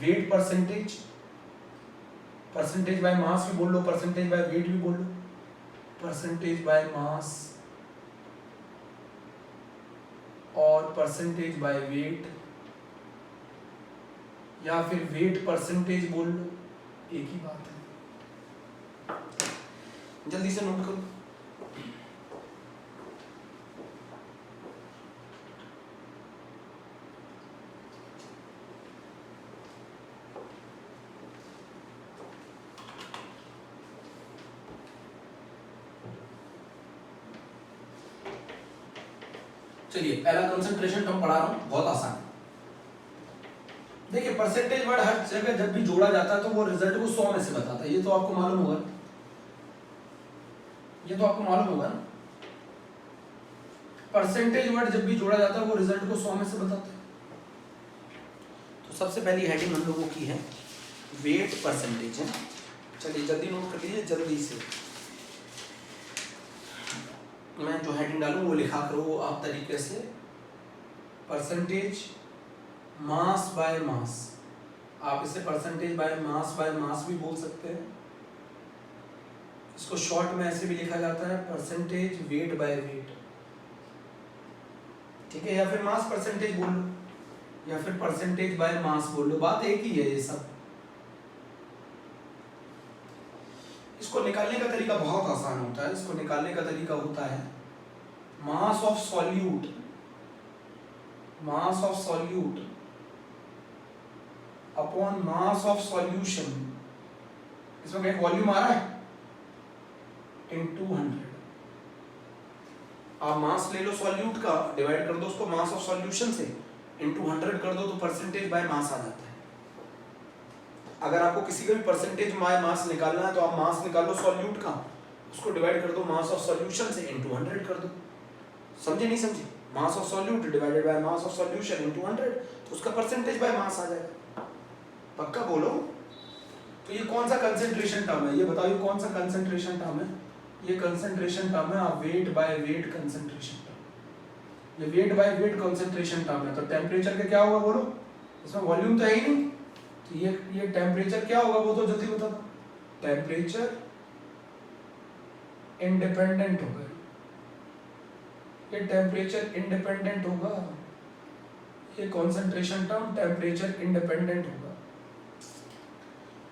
Speaker 1: wait percentage, percentage by mass भी बोल लो, परसेंटेज बाय वेट भी बोल लो, परसेंटेज बाय मास और परसेंटेज बाय वेट, या फिर वेट परसेंटेज बोल लो, एक ही बात है। जल्दी से नोट करो। चलिए, पहला कंसंट्रेशन टर्म पढ़ा रहा हूं, बहुत आसान है। देखिए, परसेंटेज वर्ड हर जगह जब भी जोड़ा जाता है तो वो रिजल्ट को 100 में से बताता है, ये तो आपको मालूम होगा, ये तो आपको मालूम होगा ना। परसेंटेज वर्ड जब भी जोड़ा जाता है वो रिजल्ट को 100 में से बताता है। तो सबसे पहली हेडिंग हम लोगों की है वेट परसेंटेज है। चलिए जल्दी नोट कर लीजिए, जल्दी से। मैं जो हेडिंग डालूं वो लिखा करो आप तरीके से, परसेंटेज मास बाय मास। आप इसे परसेंटेज बाय मास भी बोल सकते हैं। इसको शॉर्ट में ऐसे भी लिखा जाता है, परसेंटेज वेट बाय वेट, ठीक है, या फिर मास परसेंटेज बोल लो, या फिर परसेंटेज बाय मास बोल लो, बात एक ही है ये सब। इसको निकालने का तरीका बहुत आसान होता है। इसको निकालने का तरीका होता है mass of solute, mass of solute upon mass of solution, इसमें कहीं वॉल्यूम आ रहा है, इनटू 100। आप मास ले लो सॉल्यूट का, डिवाइड कर दो उसको मास ऑफ सॉल्यूशन से, इनटू 100 कर दो तो परसेंटेज बाय मास आ जाता है। अगर आपको किसी का भी परसेंटेज बाय मास निकालना है तो आप मास निकालो सॉल्यूट का, उसको डिवाइड कर दो मास ऑफ सॉल्यूशन से, इनटू 100 कर दो। समझे नहीं समझे? Mass of solute divided by mass of solution into 100, तो उसका परसेंटेज बाय मास आ जाएगा। पक्का बोलो। तो ये कौन सा कंसंट्रेशन टर्म है, ये बताओ, ये कौन सा कंसंट्रेशन टर्म है? ये कंसंट्रेशन टर्म है weight by weight concentration term. ये weight by weight concentration term है। तो टेम्परेचर का क्या होगा बोलो? इसमें वॉल्यूम तो है ही नहीं, तो ये टेम्परेचर क्या होगा वो तो जल्दी बता दो। टेम्परेचर इंडिपेंडेंट होगा, ये टेम्परेचर इंडिपेंडेंट होगा, ये कंसंट्रेशन टर्म टेम्परेचर इंडिपेंडेंट होगा।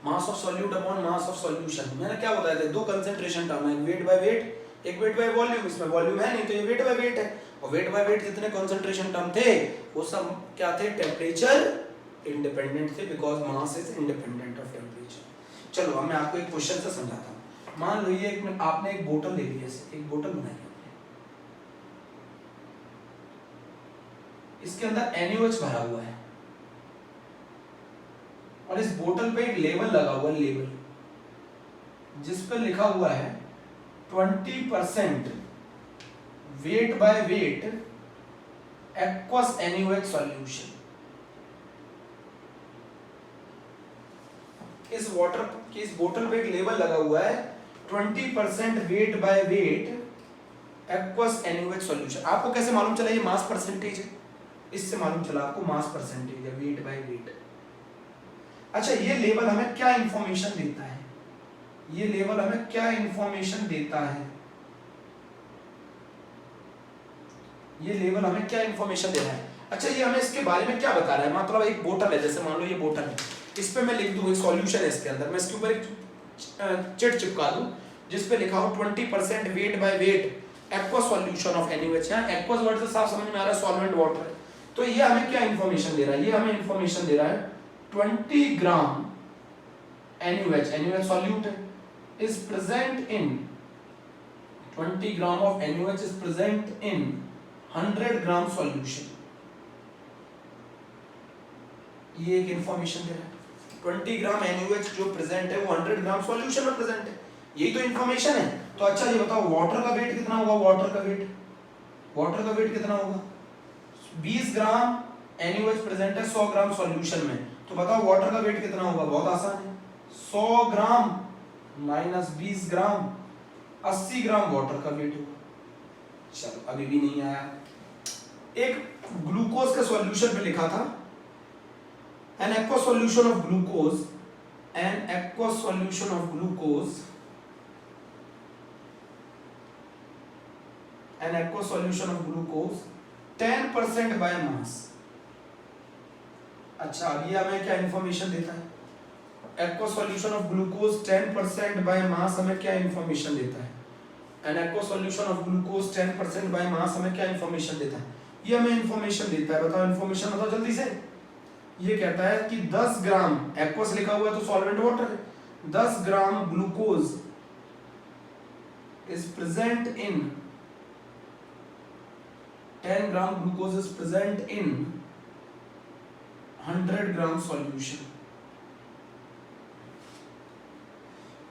Speaker 1: Mass of solute upon mass of solution, मैंने क्या बताया था, दो कंसंट्रेशन टर्म है, एक वेट बाय वेट, एक वेट बाय वॉल्यूम। इसमें वॉल्यूम है नहीं तो ये वेट बाय वेट है, और वेट बाय वेट जितने कंसंट्रेशन टर्म थे वो सब क्या थे, टेम्परेचर इंडिपेंडेंट थे, because mass is independent of temperature. चलो अब मैं आपको एक क्वेश्चन से समझाता हूँ। मान लो ये आपने एक बोतल ले ली, ऐसे एक बोतल बनाई आपने, इसके अंदर NaOH भरा हुआ है और इस बोतल पे एक लेबल लगा हुआ है, लेबल जिस पे लिखा हुआ है 20% wait by wait aqueous NaOH solution. इस बोतल पे एक लेबल लगा हुआ है 20% wait by wait aqueous NaOH solution. आपको कैसे मालूम चला ये मास परसेंटेज है? इससे मालूम चला आपको मास परसेंटेज है, वेट बाय वेट। अच्छा, ये लेबल हमें क्या इंफॉर्मेशन देता है? ये लेवल हमें क्या इंफॉर्मेशन देता है, ये लेवल हमें क्या इंफॉर्मेशन दे रहा है। अच्छा ये हमें इसके बारे में क्या बता रहा है, मतलब एक बोतल है, जैसे मान लो ये बोतल है, इस पे मैं लिख दूं सॉल्यूशन है इसके अंदर, मैं इसके ऊपर एक चिट चिपका दूं जिस पे लिखा हो 20% wait by wait aqua solution of NaOH। यहाँ एक्वा वर्ड से साफ समझ में आ रहा है सॉल्वेंट वाटर है। तो ये हमें क्या इंफॉर्मेशन दे रहा है, ये हमें इंफॉर्मेशन दे रहा है 20 ग्राम NaOH सॉल्यूट है, is present in 20 gram of NaOH is present in 100 gram solution। ये एक इंफॉर्मेशन दे रहा है 20 ग्राम NaOH जो प्रेजेंट है वो 100 ग्राम सॉल्यूशन में प्रेजेंट है, यही तो इंफॉर्मेशन है। तो अच्छा ये बताओ वाटर का वेट कितना होगा, वाटर का वेट कितना होगा, 20 ग्राम NaOH प्रेजेंट है 100 ग्राम सॉल्यूशन में, तो बताओ वाटर का वेट कितना होगा, बहुत आसान है, 100 ग्राम माइनस 20 ग्राम 80 ग्राम वाटर का वेट होगा। चलो अभी भी नहीं आया। एक ग्लूकोज के सॉल्यूशन पे लिखा था an aqueous solution of glucose 10% by mass। अच्छा अब ये हमें क्या इंफॉर्मेशन देता है, aqua solution of glucose 10% by mass हमें क्या इंफॉर्मेशन देता है, N aqua solution of glucose 10% by mass हमें क्या इंफॉर्मेशन देता है, ये हमें इंफॉर्मेशन देता है। बताओ इंफॉर्मेशन बताओ जल्दी से। ये कहता है कि 10 ग्राम एक्वस लिखा हुआ है तो सॉल्वेंट वाटर है, 10 gram glucose is present in 10 gram glucose is present in 100 gram solution.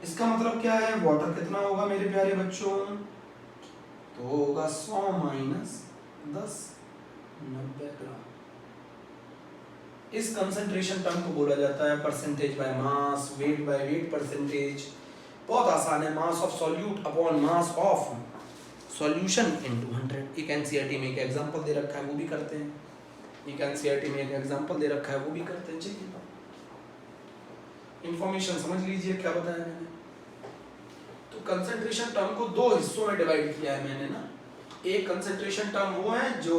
Speaker 1: इसका मतलब क्या है, वाटर कितना होगा मेरे प्यारे बच्चों, तो होगा 100 माइनस 10 90 ग्राम। इस कंसंट्रेशन टर्म को बोला जाता है percentage by mass, wait by wait percentage. बहुत आसान है, mass of solute upon mass of solution into 100। एक एनसीईआरटी में एक एग्जांपल दे रखा है वो भी करते हैं, एक एनसीईआरटी में एक एग्जांपल दे रखा है वो भी करते हैं। चलिए इंफॉर्मेशन समझ लीजिए क्या बताया मैंने। तो कंसंट्रेशन टर्म को दो हिस्सों में डिवाइड किया है मैंने ना, एक कंसंट्रेशन टर्म वो है जो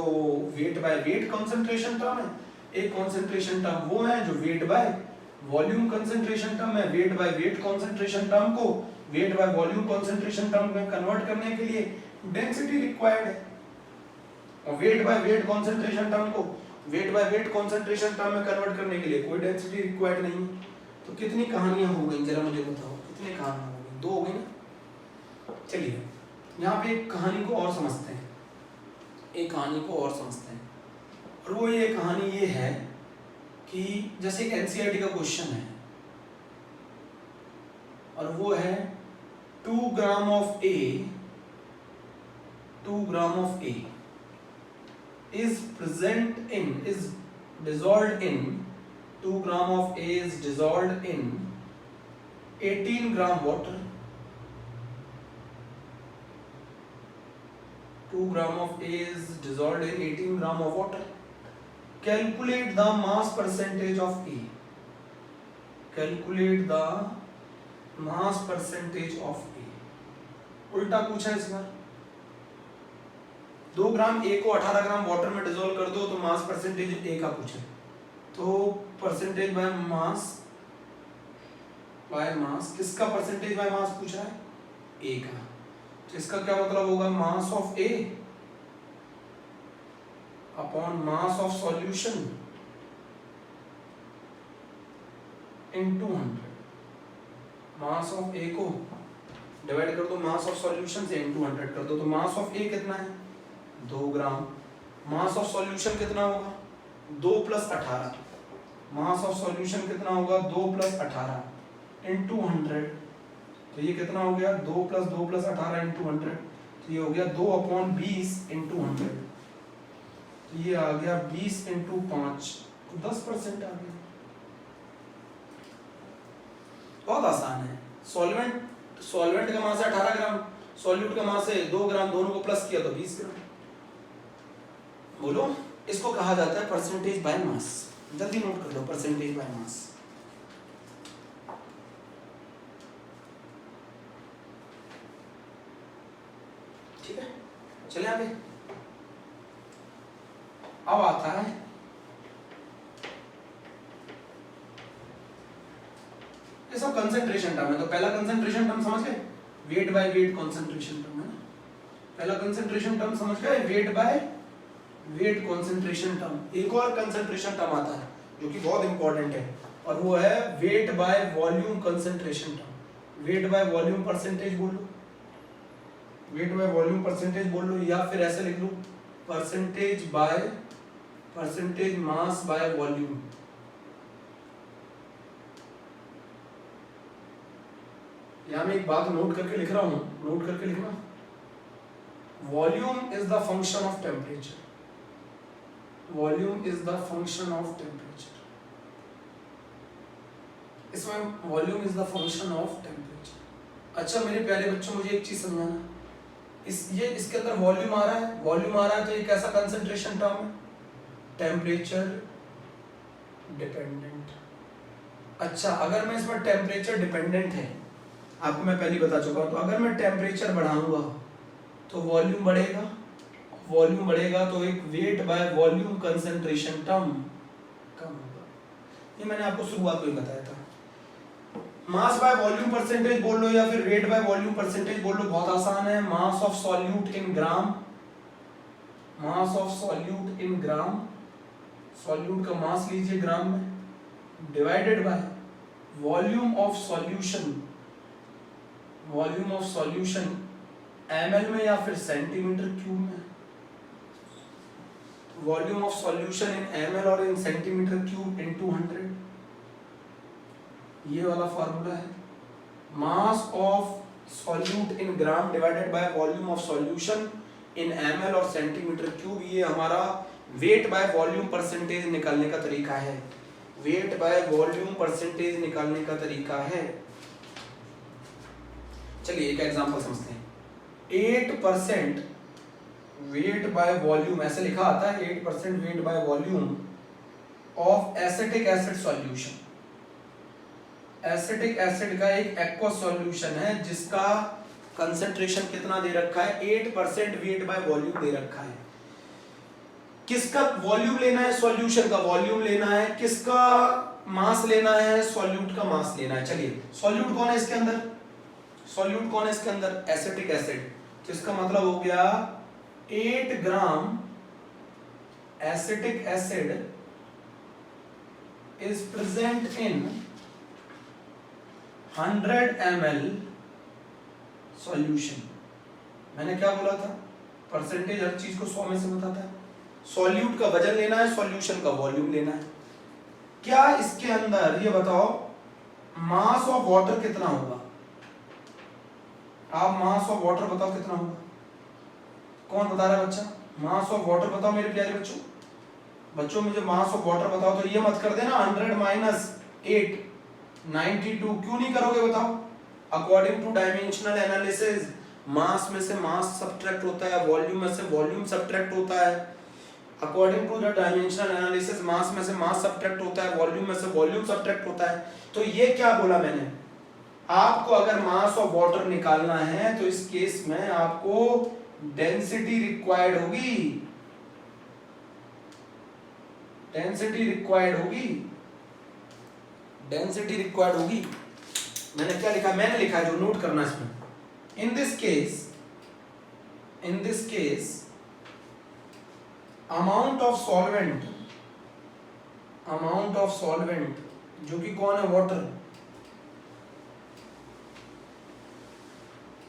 Speaker 1: weight by weight concentration term है, एक कंसंट्रेशन टर्म वो है जो weight by volume concentration term है। Weight by weight concentration term को weight by volume concentration term में कन्वर्ट करने के लिए डेंसिटी रिक्वायर्ड है, और weight by weight concentration term को weight by weight concentration term में कन्वर्ट करने के लिए कोई डेंसिटी रिक्वायर्ड नहीं। तो कितनी कहानियां हो गई जरा मुझे बताओ, कितनी कहानियां हो गई, दो हो गई ना। चलिए यहाँ पे एक कहानी को और समझते हैं, एक कहानी को और समझते हैं, और वो ये कहानी ये है कि जैसे एक एनसीईआरटी का क्वेश्चन है और वो है 2 gram of A is present in is dissolved in 2 gram of A is dissolved in 18 gram water। 2 gram of A is dissolved in 18 gram of water। Calculate the mass percentage of A। Calculate the mass percentage of A। उल्टा पूछा इस बार, 2 ग्राम ए को 18 gram water में dissolve कर दो तो mass percentage ए का पूछा, तो परसेंटेज बाय मास किसका परसेंटेज बाय मास पूछ रहा है, ए का। तो इसका क्या मतलब होगा, mass of A upon mass of solution into 100। Mass of A को डिवाइड कर दो मास ऑफ सॉल्यूशन से, इनटू 100 कर दो, तो मास ऑफ ए कितना है 2 ग्राम। मास ऑफ सॉल्यूशन कितना होगा 2 + 18। मास ऑफ सॉल्यूशन कितना होगा 2 + 18 इनटू 100। तो ये कितना हो गया 2 + 2 + 18 इनटू 100, तो ये हो गया 2/20 इनटू 100। तो ये आ गया 20 इनटू 5, तो 10% आ गया। बहुत आसान है। सॉल्वेंट का मास है 18 ग्राम, सॉल्यूट का मास है 2 ग्राम, दोनों को प्लस किया तो 20 ग्राम। बोलो, इसको कहा जाता है परसेंटेज बाय मास। जल्दी नोट कर लो, परसेंटेज बाय मास। ठीक है, चले आगे। अब आता है ये सब कंसंट्रेशन टर्म है। तो पहला कंसंट्रेशन टर्म समझ गए, wait by weight concentration term है ना। पहला कंसंट्रेशन टर्म समझ गए, wait by weight concentration term. एक और कंसंट्रेशन टर्म आता है जो कि बहुत इंपॉर्टेंट है, और वो है weight by volume concentration term. Wait by volume percentage बोल लो, वेट बाय वॉल्यूम परसेंटेज बोल लो, या फिर ऐसे लिख लो परसेंटेज मास बाय वॉल्यूम। यहां मैं एक बात नोट करके लिख रहा हूं, नोट करके लिखना, volume is the function of temperature, volume is the function of temperature. इसमें volume is the function of temperature. अच्छा मेरे प्यारे बच्चों, मुझे एक चीज समझाना, इसके अंदर वॉल्यूम आ रहा है, वॉल्यूम आ रहा है तो ये कैसा कंसंट्रेशन टर्म है, टेम्परेचर डिपेंडेंट। अच्छा अगर मैं इसमें टेम्परेचर डिपेंडेंट है, आपको मैं पहले बता चुका हूं, तो अगर मैं टेम्परेचर बढ़ाऊंगा तो वॉल्यूम बढ़ेगा, वॉल्यूम बढ़ेगा तो एक weight by volume concentration term कम होगा। ये मैंने आपको शुरुआत में बताया था। मास बाय वॉल्यूम परसेंटेज बोल लो या फिर वेट बाय वॉल्यूम परसेंटेज बोल लो, बहुत आसान है। Mass of solute in gram, mass of solute in gram, solute का मास लीजिए ग्राम में, divided by volume of solution, volume of solution ml में या फिर सेंटीमीटर क्यूब में। Volume of solution in ml और इन सेंटीमीटर क्यूब इनटू 100, ये वाला फार्मूला है। Mass of solute in gram divided by volume of solution in ml और centimetre cube, ये हमारा वेट बाय वॉल्यूम परसेंटेज निकालने का तरीका है, वेट बाय वॉल्यूम परसेंटेज निकालने का तरीका है। चलिए एक एग्जांपल समझते हैं। 8% वेट बाय वॉल्यूम, ऐसे लिखा आता है 8% wait by volume of acetic acid solution. Acetic acid का एक एक्वा सॉल्यूशन है जिसका कंसंट्रेशन कितना दे रखा है, 8% वेट बाय वॉल्यूम दे रखा है। किसका वॉल्यूम लेना है, सॉल्यूशन का वॉल्यूम लेना है, किसका मास लेना है, सॉल्यूट का मास लेना है। चलिए सॉल्यूट कौन है इसके अंदर, सॉल्यूट कौन है इसके अंदर, एसिटिक एसिड। तो इसका मतलब हो गया 8 gram acetic acid is present in 100 ml solution. मैंने क्या बोला था, परसेंटेज हर चीज को 100 में से बताता है। सॉल्यूट का वजन लेना है, सॉल्यूशन का वॉल्यूम लेना है। क्या इसके अंदर ये बताओ मास ऑफ वाटर कितना होगा, आप मास ऑफ वाटर बताओ कितना होगा, कौन बता रहा है बच्चा, मास ऑफ वाटर बताओ मेरे प्यारे बच्चों। बच्चों मुझे मास ऑफ वाटर बताओ, तो ये मत कर देना 100 माइनस 8 92, क्यों नहीं करोगे बताओ। According two dimensional analysis mass में से मास सब्ट्रैक्ट होता है, वॉल्यूम में से वॉल्यूम सब्ट्रैक्ट होता है। According to the dimensional analysis mass में से मास सब्ट्रैक्ट होता है, वॉल्यूम में से वॉल्यूम सब्ट्रैक्ट होता है। तो ये क्या बोला मैंने, आपको अगर मास ऑफ वाटर निकालना है तो इस केस में आपको डेंसिटी रिक्वायर्ड होगी, डेंसिटी रिक्वायर्ड होगी, डेंसिटी रिक्वायर्ड होगी। मैंने क्या लिखा, मैंने लिखा है जो नोट करना इसमें, in this case amount of solvent जो कि कौन है, water,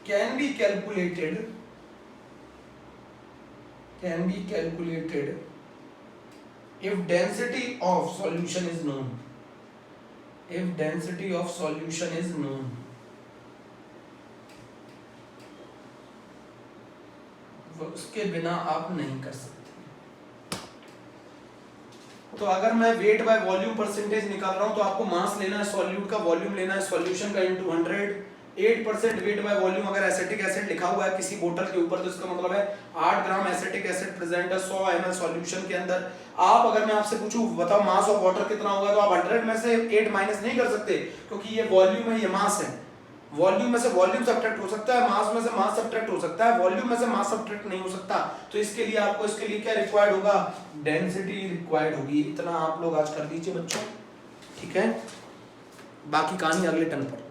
Speaker 1: can be calculated if density of solution is known, if density of solution is known। उसके बिना आप नहीं कर सकते। तो अगर मैं वेट बाय वॉल्यूम परसेंटेज निकाल रहा हूं तो आपको मास लेना है, सॉल्यूट का वॉल्यूम लेना है, सॉल्यूशन का इनटू 100। 8% वेट बाय वॉल्यूम अगर एसिटिक एसिड लिखा हुआ है किसी बोतल के ऊपर तो इसका मतलब है 8 ग्राम एसिटिक एसिड प्रेजेंट है 100 ml सॉल्यूशन के अंदर। आप अगर मैं आपसे पूछूं बताओ मास ऑफ वाटर कितना होगा, तो आप 100 में से 8 माइनस नहीं कर सकते क्योंकि ये वॉल्यूम है, ये मास है। वॉल्यूम में से वॉल्यूम सब्ट्रैक्ट हो सकता है, मास में से मास सब्ट्रैक्ट हो सकता है, वॉल्यूम में से मास सब्ट्रैक्ट नहीं हो सकता। तो इसके लिए आपको इसके लिए क्या रिक्वायर्ड होगा, डेंसिटी रिक्वायर्ड होगी। इतना आप लोग आज कर लीजिए बच्चों, ठीक है। बाकी कहानी अगले टर्न पर।